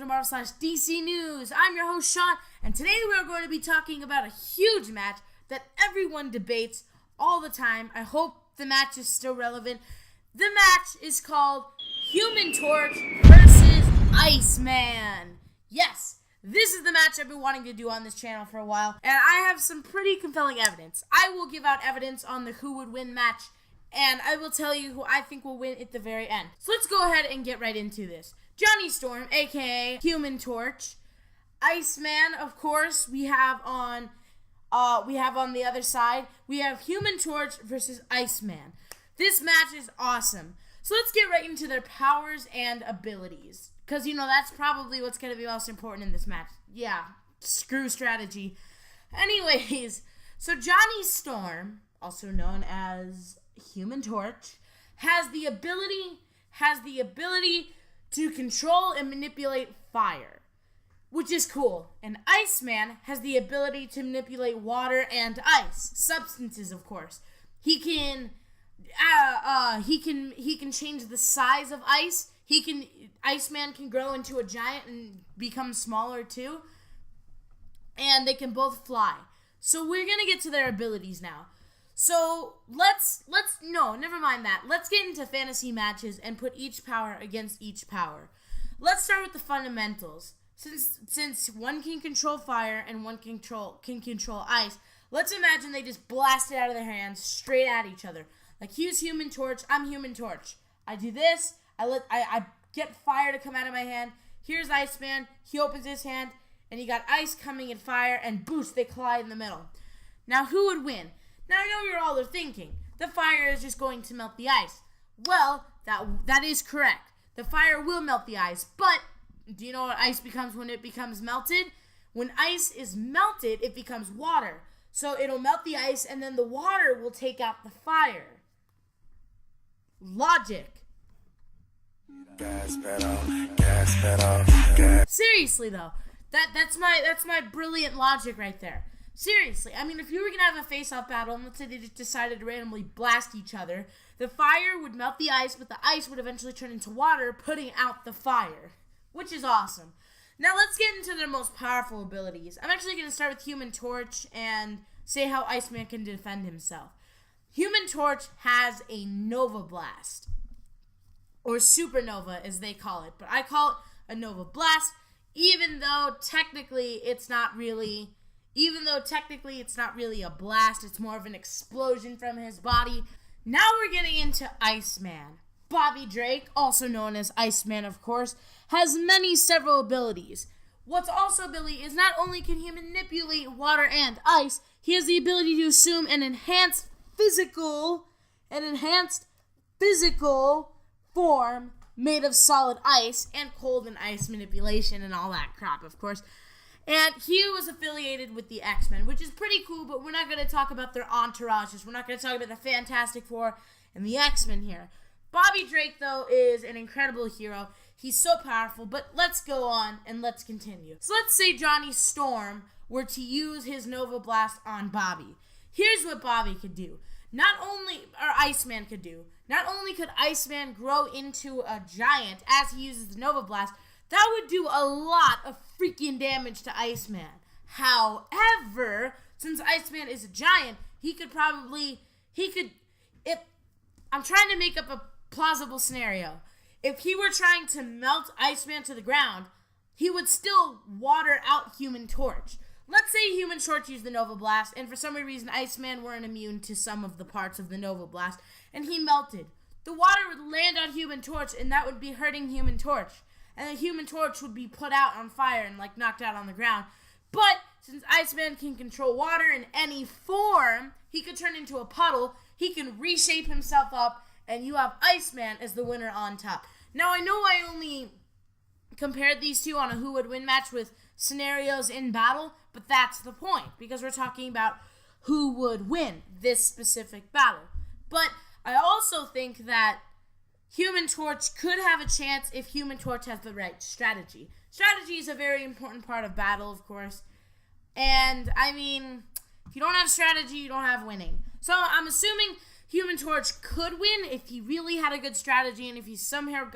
to Marvel/DC News. I'm your host, Sean, and today we are going to be talking about a huge match that everyone debates all the time. I hope the match is still relevant. The match is called Human Torch versus Iceman. Yes, this is the match I've been wanting to do on this channel for a while, and I have some pretty compelling evidence. I will give out evidence on the who would win match, and I will tell you who I think will win at the very end. So let's go ahead and get right into this. Johnny Storm, aka Human Torch, Iceman, of course, we have on the other side. We have Human Torch versus Iceman. This match is awesome. So let's get right into their powers and abilities, because that's probably what's going to be most important in this match. Yeah, screw strategy. Anyways, so Johnny Storm, also known as Human Torch, has the ability to control and manipulate fire, which is cool. And Iceman has the ability to manipulate water and ice, substances, of course. He can change the size of ice. Iceman can grow into a giant and become smaller too. And they can both fly. So we're gonna get to their abilities now. So never mind that. Let's get into fantasy matches and put each power against each power. Let's start with the fundamentals. Since one can control fire and one can control ice, let's imagine they just blast it out of their hands straight at each other. Like, he's Human Torch, I'm Human Torch. I do this, I get fire to come out of my hand. Here's Iceman, he opens his hand, and he got ice coming in fire, and boost, they collide in the middle. Now, who would win? Now, I know you're all thinking, the fire is just going to melt the ice. Well, that is correct. The fire will melt the ice, but do you know what ice becomes when it becomes melted? When ice is melted, it becomes water. So it'll melt the ice, and then the water will take out the fire. Logic. Gas pedal, gas. Seriously though, that's my brilliant logic right there. Seriously, I mean, if you were gonna have a face-off battle, and let's say they just decided to randomly blast each other, the fire would melt the ice, but the ice would eventually turn into water, putting out the fire, which is awesome. Now let's get into their most powerful abilities. I'm actually gonna start with Human Torch and say how Iceman can defend himself. Human Torch has a Nova Blast, or Supernova as they call it, but I call it a Nova Blast, even though technically it's not really a blast, it's more of an explosion from his body. Now we're getting into Iceman. Bobby Drake, also known as Iceman, of course, has several abilities. What's also ability is not only can he manipulate water and ice, he has the ability to assume an enhanced physical form made of solid ice and cold and ice manipulation and all that crap, of course. And he was affiliated with the X-Men, which is pretty cool, but we're not going to talk about their entourages. We're not going to talk about the Fantastic Four and the X-Men here. Bobby Drake, though, is an incredible hero. He's so powerful, but let's go on and let's continue. So let's say Johnny Storm were to use his Nova Blast on Bobby. Here's what Bobby could do. Iceman could do. Not only could Iceman grow into a giant as he uses the Nova Blast, that would do a lot of freaking damage to Iceman. However, since Iceman is a giant, I'm trying to make up a plausible scenario. If he were trying to melt Iceman to the ground, he would still water out Human Torch. Let's say Human Torch used the Nova Blast, and for some reason Iceman weren't immune to some of the parts of the Nova Blast, and he melted. The water would land on Human Torch, and that would be hurting Human Torch. And the Human Torch would be put out on fire and, knocked out on the ground. But since Iceman can control water in any form, he could turn into a puddle, he can reshape himself up, and you have Iceman as the winner on top. Now, I know I only compared these two on a who would win match with scenarios in battle, but that's the point, because we're talking about who would win this specific battle. But I also think that Human Torch could have a chance if Human Torch has the right strategy. Strategy is a very important part of battle, of course. And, I mean, if you don't have strategy, you don't have winning. So, I'm assuming Human Torch could win if he really had a good strategy and if he somehow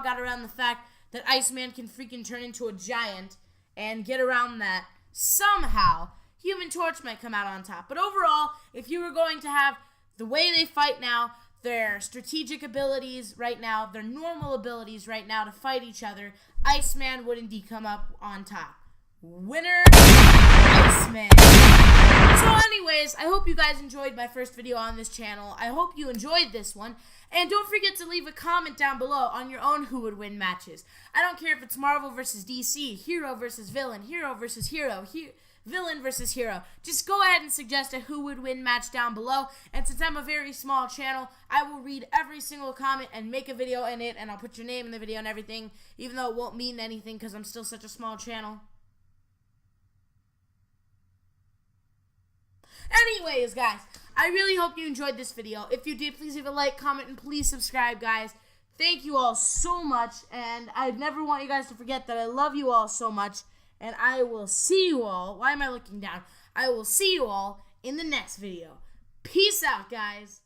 got around the fact that Iceman can freaking turn into a giant and get around that, somehow Human Torch might come out on top. But overall, if you were going to have the way they fight now, their strategic abilities right now, their normal abilities right now to fight each other, Iceman would indeed come up on top. Winner, Iceman. So anyways, I hope you guys enjoyed my first video on this channel. I hope you enjoyed this one. And don't forget to leave a comment down below on your own who would win matches. I don't care if it's Marvel versus DC, hero versus villain, hero versus hero, villain versus hero. Just go ahead and suggest a who would win match down below. And since I'm a very small channel, I will read every single comment and make a video in it. And I'll put your name in the video and everything, even though it won't mean anything because I'm still such a small channel. Anyways, guys, I really hope you enjoyed this video. If you did, please leave a like, comment, and please subscribe, guys. Thank you all so much, and I never want you guys to forget that I love you all so much, and I will see you all. Why am I looking down? I will see you all in the next video. Peace out, guys.